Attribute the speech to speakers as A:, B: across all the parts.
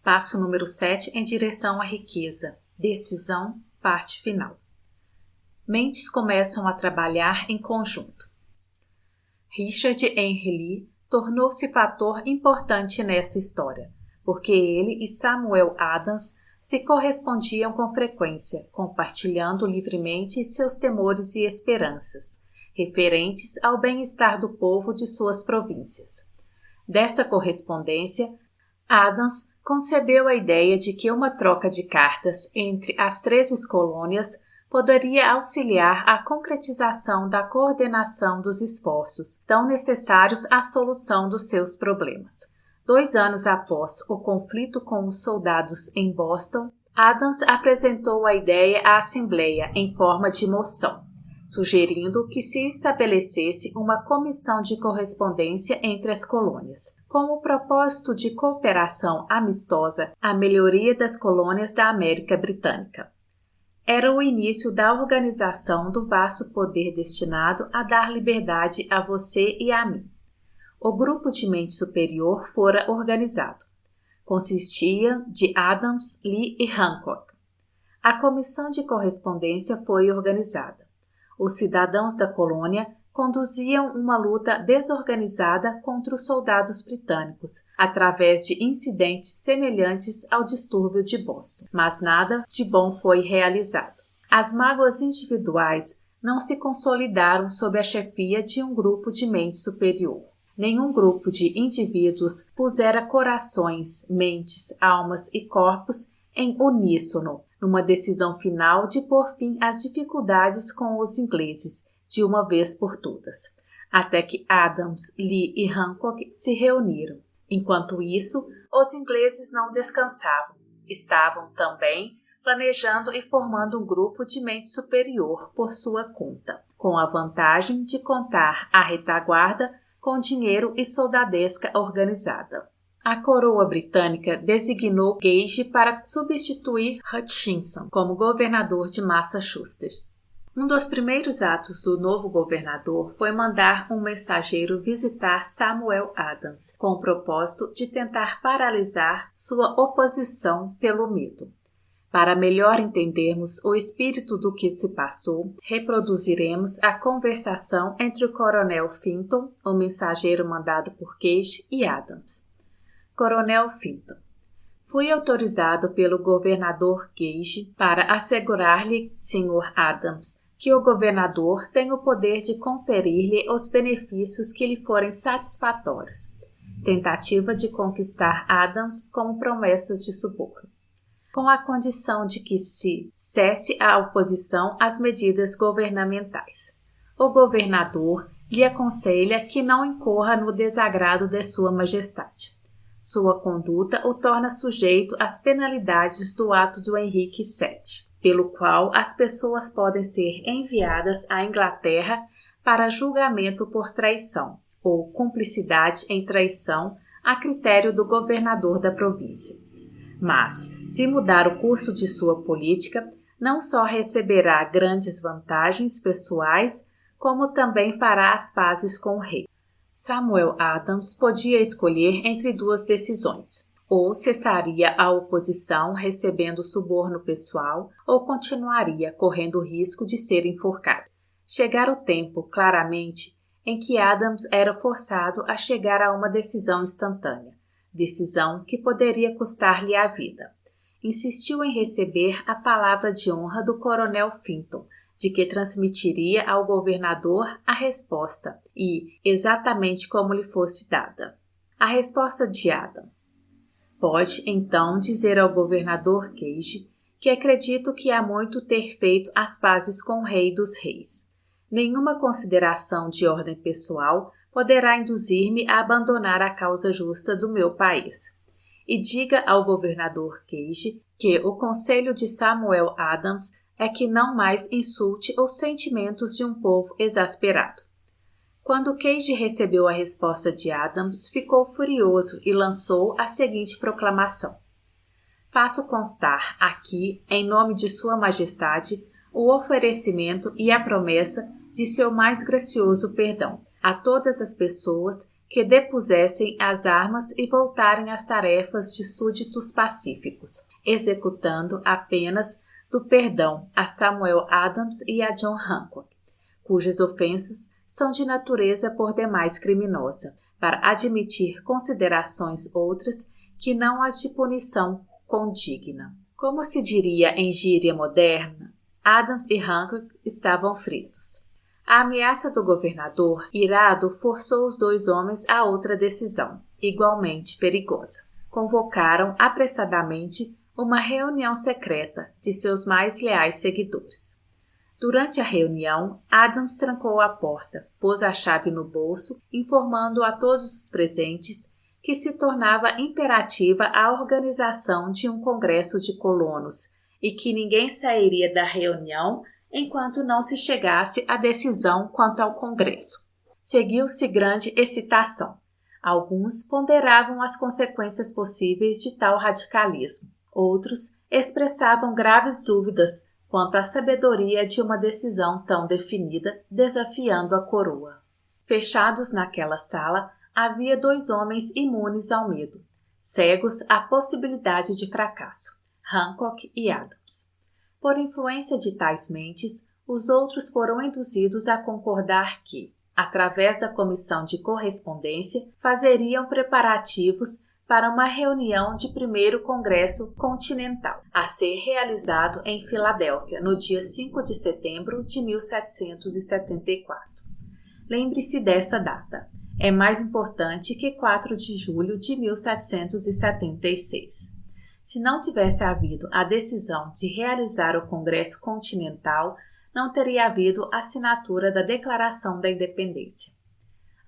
A: Passo número 7 em direção à riqueza. Decisão, parte final. Mentes começam a trabalhar em conjunto. Richard Henry Lee tornou-se fator importante nessa história, porque ele e Samuel Adams se correspondiam com frequência, compartilhando livremente seus temores e esperanças, referentes ao bem-estar do povo de suas províncias. Desta correspondência, Adams concebeu a ideia de que uma troca de cartas entre as 13 colônias poderia auxiliar a concretização da coordenação dos esforços tão necessários à solução dos seus problemas. 2 anos após o conflito com os soldados em Boston, Adams apresentou a ideia à Assembleia em forma de moção, sugerindo que se estabelecesse uma comissão de correspondência entre as colônias, com o propósito de cooperação amistosa à melhoria das colônias da América Britânica. Era o início da organização do vasto poder destinado a dar liberdade a você e a mim. O grupo de mente superior fora organizado. Consistia de Adams, Lee e Hancock. A comissão de correspondência foi organizada. Os cidadãos da colônia conduziam uma luta desorganizada contra os soldados britânicos, através de incidentes semelhantes ao distúrbio de Boston. Mas nada de bom foi realizado. As mágoas individuais não se consolidaram sob a chefia de um grupo de mente superior. Nenhum grupo de indivíduos pusera corações, mentes, almas e corpos em uníssono, numa decisão final de pôr fim às dificuldades com os ingleses, de uma vez por todas, até que Adams, Lee e Hancock se reuniram. Enquanto isso, os ingleses não descansavam. Estavam também planejando e formando um grupo de mente superior por sua conta, com a vantagem de contar a retaguarda com dinheiro e soldadesca organizada. A coroa britânica designou Gage para substituir Hutchinson como governador de Massachusetts. Um dos primeiros atos do novo governador foi mandar um mensageiro visitar Samuel Adams, com o propósito de tentar paralisar sua oposição pelo medo. Para melhor entendermos o espírito do que se passou, reproduziremos a conversação entre o coronel Fenton, o mensageiro mandado por Gage, e Adams. Coronel Fenton: fui autorizado pelo governador Gage para assegurar-lhe, Sr. Adams, que o governador tem o poder de conferir-lhe os benefícios que lhe forem satisfatórios. Tentativa de conquistar Adams como promessas de suborno, com a condição de que se cesse a oposição às medidas governamentais. O governador lhe aconselha que não incorra no desagrado de Sua Majestade. Sua conduta o torna sujeito às penalidades do ato do Henrique VII, pelo qual as pessoas podem ser enviadas à Inglaterra para julgamento por traição ou cumplicidade em traição a critério do governador da província. Mas, se mudar o curso de sua política, não só receberá grandes vantagens pessoais, como também fará as pazes com o rei. Samuel Adams podia escolher entre 2 decisões: ou cessaria a oposição recebendo suborno pessoal, ou continuaria correndo o risco de ser enforcado. Chegara o tempo, claramente, em que Adams era forçado a chegar a uma decisão instantânea, decisão que poderia custar-lhe a vida. Insistiu em receber a palavra de honra do coronel Fenton, de que transmitiria ao governador a resposta, e exatamente como lhe fosse dada. A resposta de Adams: pode, então, dizer ao governador Gage que acredito que há muito ter feito as pazes com o rei dos reis. Nenhuma consideração de ordem pessoal poderá induzir-me a abandonar a causa justa do meu país. E diga ao governador Gage que o conselho de Samuel Adams é que não mais insulte os sentimentos de um povo exasperado. Quando Gage recebeu a resposta de Adams, ficou furioso e lançou a seguinte proclamação: faço constar aqui, em nome de Sua Majestade, o oferecimento e a promessa de seu mais gracioso perdão a todas as pessoas que depusessem as armas e voltarem às tarefas de súditos pacíficos, executando apenas do perdão a Samuel Adams e a John Hancock, cujas ofensas são de natureza por demais criminosa, para admitir considerações outras que não as de punição condigna. Como se diria em gíria moderna, Adams e Hancock estavam fritos. A ameaça do governador, irado, forçou os dois homens a outra decisão, igualmente perigosa. Convocaram apressadamente uma reunião secreta de seus mais leais seguidores. Durante a reunião, Adams trancou a porta, pôs a chave no bolso, informando a todos os presentes que se tornava imperativa a organização de um congresso de colonos e que ninguém sairia da reunião enquanto não se chegasse à decisão quanto ao congresso. Seguiu-se grande excitação. Alguns ponderavam as consequências possíveis de tal radicalismo. Outros expressavam graves dúvidas quanto à sabedoria de uma decisão tão definida, desafiando a coroa. Fechados naquela sala, havia dois homens imunes ao medo, cegos à possibilidade de fracasso, Hancock e Adams. Por influência de tais mentes, os outros foram induzidos a concordar que, através da comissão de correspondência, fazeriam preparativos para uma reunião de primeiro Congresso Continental, a ser realizado em Filadélfia, no dia 5 de setembro de 1774. Lembre-se dessa data. É mais importante que 4 de julho de 1776. Se não tivesse havido a decisão de realizar o Congresso Continental, não teria havido assinatura da Declaração da Independência.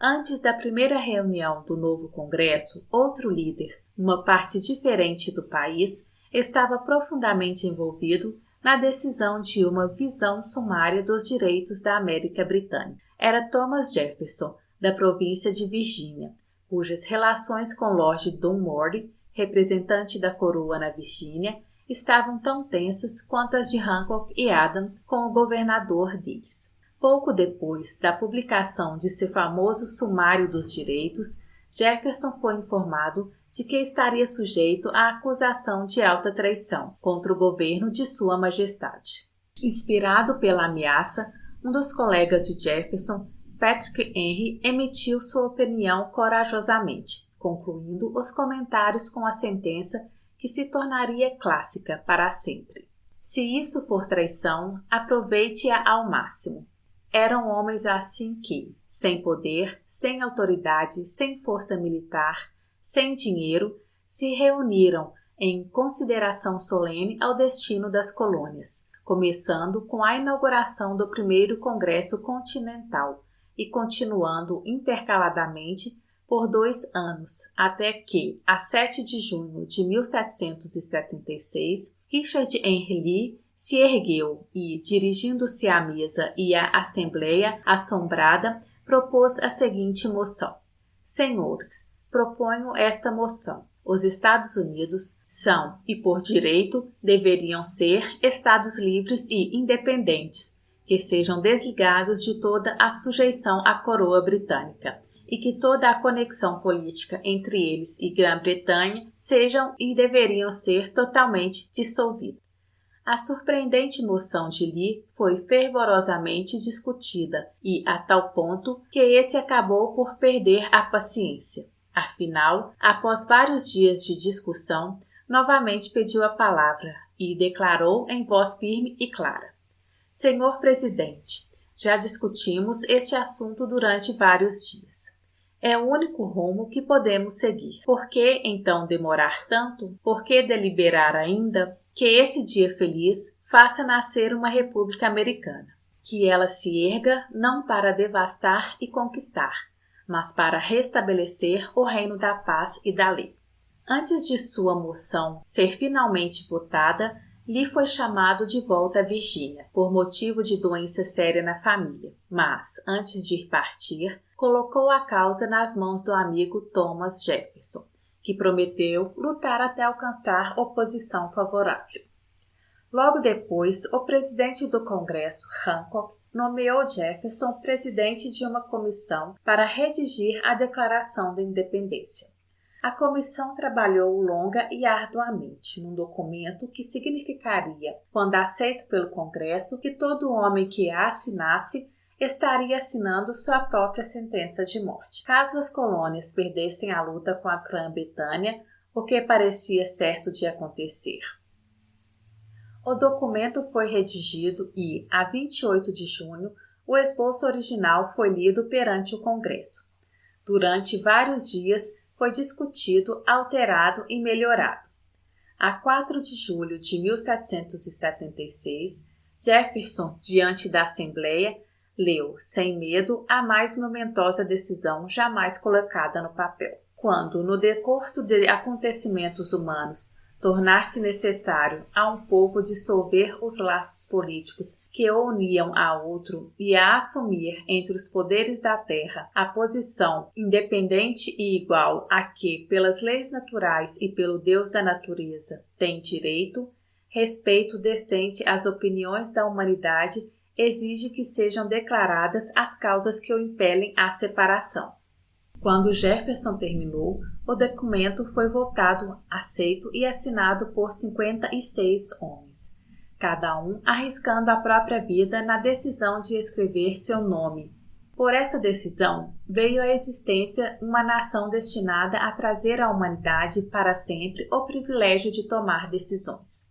A: Antes da primeira reunião do novo Congresso, outro líder, numa parte diferente do país, estava profundamente envolvido na decisão de uma visão sumária dos direitos da América Britânica. Era Thomas Jefferson, da província de Virgínia, cujas relações com Lord Dunmore, representante da coroa na Virgínia, estavam tão tensas quanto as de Hancock e Adams com o governador deles. Pouco depois da publicação de seu famoso Sumário dos Direitos, Jefferson foi informado de que estaria sujeito à acusação de alta traição contra o governo de Sua Majestade. Inspirado pela ameaça, um dos colegas de Jefferson, Patrick Henry, emitiu sua opinião corajosamente, concluindo os comentários com a sentença que se tornaria clássica para sempre. Se isso for traição, aproveite-a ao máximo. Eram homens assim que, sem poder, sem autoridade, sem força militar, sem dinheiro, se reuniram em consideração solene ao destino das colônias, começando com a inauguração do primeiro Congresso Continental e continuando intercaladamente por 2 anos, até que, a 7 de junho de 1776, Richard Henry Lee se ergueu e, dirigindo-se à mesa e à Assembleia assombrada, propôs a seguinte moção: Senhores, proponho esta moção. Os Estados Unidos são, e por direito, deveriam ser, Estados livres e independentes, que sejam desligados de toda a sujeição à coroa britânica, e que toda a conexão política entre eles e Grã-Bretanha sejam e deveriam ser totalmente dissolvidas. A surpreendente moção de Lee foi fervorosamente discutida e a tal ponto que esse acabou por perder a paciência. Afinal, após vários dias de discussão, novamente pediu a palavra e declarou em voz firme e clara: Senhor Presidente, já discutimos este assunto durante vários dias. É o único rumo que podemos seguir. Por que, então, demorar tanto? Por que deliberar ainda? Que esse dia feliz faça nascer uma república americana. Que ela se erga não para devastar e conquistar, mas para restabelecer o reino da paz e da lei. Antes de sua moção ser finalmente votada, Lee foi chamado de volta à Virgínia, por motivo de doença séria na família, mas, antes de partir, colocou a causa nas mãos do amigo Thomas Jefferson, que prometeu lutar até alcançar oposição favorável. Logo depois, o presidente do Congresso, Hancock, nomeou Jefferson presidente de uma comissão para redigir a Declaração da Independência. A comissão trabalhou longa e arduamente num documento que significaria, quando aceito pelo Congresso, que todo homem que a assinasse estaria assinando sua própria sentença de morte. Caso as colônias perdessem a luta com a Grã-Bretanha, o que parecia certo de acontecer. O documento foi redigido e, a 28 de junho, o esboço original foi lido perante o Congresso. Durante vários dias foi discutido, alterado e melhorado. A 4 de julho de 1776, Jefferson, diante da Assembleia, leu, sem medo, a mais momentosa decisão jamais colocada no papel. Quando, no decurso de acontecimentos humanos, tornar-se necessário a um povo dissolver os laços políticos que o uniam a outro e a assumir entre os poderes da terra a posição independente e igual a que, pelas leis naturais e pelo Deus da natureza, tem direito, respeito decente às opiniões da humanidade exige que sejam declaradas as causas que o impelem à separação. Quando Jefferson terminou, o documento foi votado, aceito e assinado por 56 homens, cada um arriscando a própria vida na decisão de escrever seu nome. Por essa decisão, veio à existência uma nação destinada a trazer à humanidade para sempre o privilégio de tomar decisões.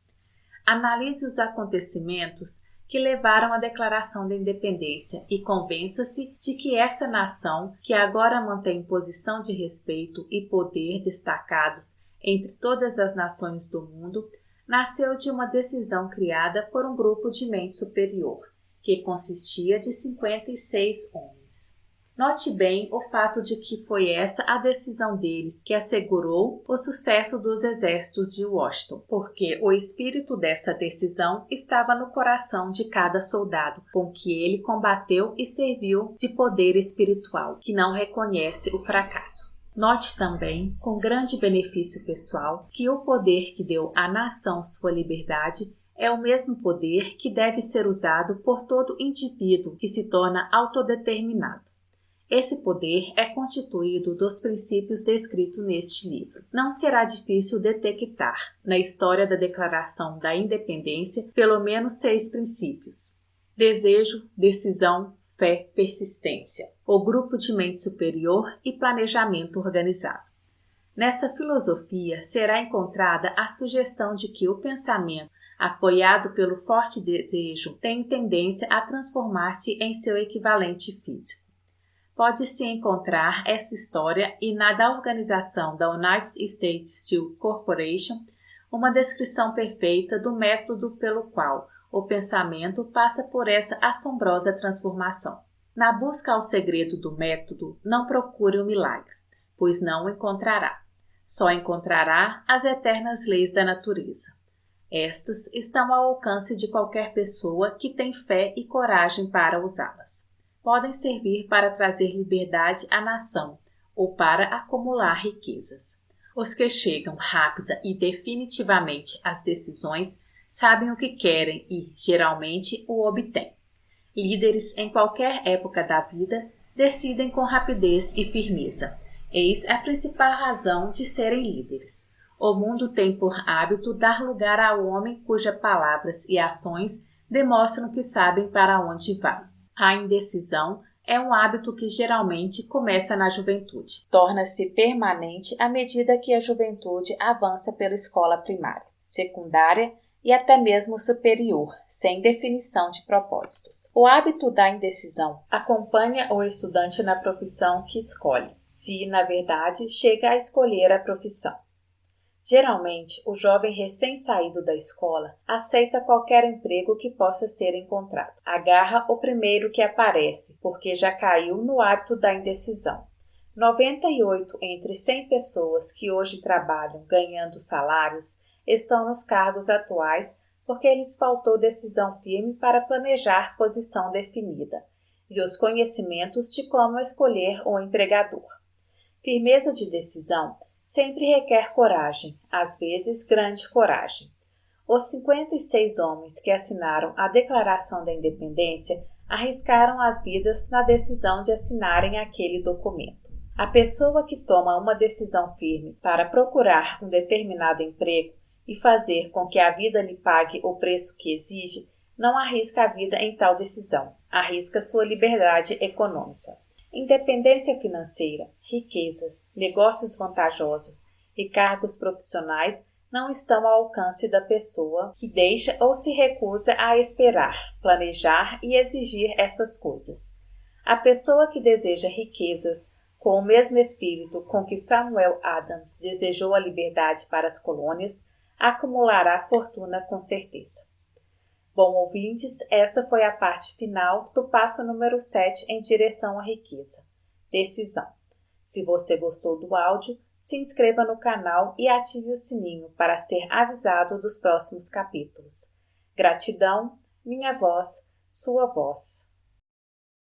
A: Analise os acontecimentos que levaram à Declaração da Independência e convença-se de que essa nação, que agora mantém posição de respeito e poder destacados entre todas as nações do mundo, nasceu de uma decisão criada por um grupo de mente superior, que consistia de 56 homens. Note bem o fato de que foi essa a decisão deles que assegurou o sucesso dos exércitos de Washington, porque o espírito dessa decisão estava no coração de cada soldado, com que ele combateu e serviu de poder espiritual, que não reconhece o fracasso. Note também, com grande benefício pessoal, que o poder que deu à nação sua liberdade é o mesmo poder que deve ser usado por todo indivíduo que se torna autodeterminado. Esse poder é constituído dos princípios descritos neste livro. Não será difícil detectar, na história da Declaração da Independência, pelo menos 6 princípios: desejo, decisão, fé, persistência, o grupo de mente superior e planejamento organizado. Nessa filosofia será encontrada a sugestão de que o pensamento, apoiado pelo forte desejo, tem tendência a transformar-se em seu equivalente físico. Pode-se encontrar essa história e na da organização da United States Steel Corporation uma descrição perfeita do método pelo qual o pensamento passa por essa assombrosa transformação. Na busca ao segredo do método, não procure o milagre, pois não o encontrará. Só encontrará as eternas leis da natureza. Estas estão ao alcance de qualquer pessoa que tem fé e coragem para usá-las. Podem servir para trazer liberdade à nação ou para acumular riquezas. Os que chegam rápida e definitivamente às decisões sabem o que querem e, geralmente, o obtêm. Líderes em qualquer época da vida decidem com rapidez e firmeza. Eis a principal razão de serem líderes. O mundo tem por hábito dar lugar ao homem cujas palavras e ações demonstram que sabem para onde vai. A indecisão é um hábito que geralmente começa na juventude. Torna-se permanente à medida que a juventude avança pela escola primária, secundária e até mesmo superior, sem definição de propósitos. O hábito da indecisão acompanha o estudante na profissão que escolhe, se, na verdade, chega a escolher a profissão. Geralmente, o jovem recém-saído da escola aceita qualquer emprego que possa ser encontrado. Agarra o primeiro que aparece, porque já caiu no hábito da indecisão. 98 entre 100 pessoas que hoje trabalham ganhando salários estão nos cargos atuais porque lhes faltou decisão firme para planejar posição definida e os conhecimentos de como escolher um empregador. Firmeza de decisão sempre requer coragem, às vezes grande coragem. Os 56 homens que assinaram a Declaração da Independência arriscaram as vidas na decisão de assinarem aquele documento. A pessoa que toma uma decisão firme para procurar um determinado emprego e fazer com que a vida lhe pague o preço que exige, não arrisca a vida em tal decisão, arrisca sua liberdade econômica. Independência financeira, riquezas, negócios vantajosos e cargos profissionais não estão ao alcance da pessoa que deixa ou se recusa a esperar, planejar e exigir essas coisas. A pessoa que deseja riquezas, com o mesmo espírito com que Samuel Adams desejou a liberdade para as colônias, acumulará fortuna com certeza. Bom, ouvintes, essa foi a parte final do passo número 7 em direção à riqueza. Decisão. Se você gostou do áudio, se inscreva no canal e ative o sininho para ser avisado dos próximos capítulos. Gratidão, minha voz, sua voz.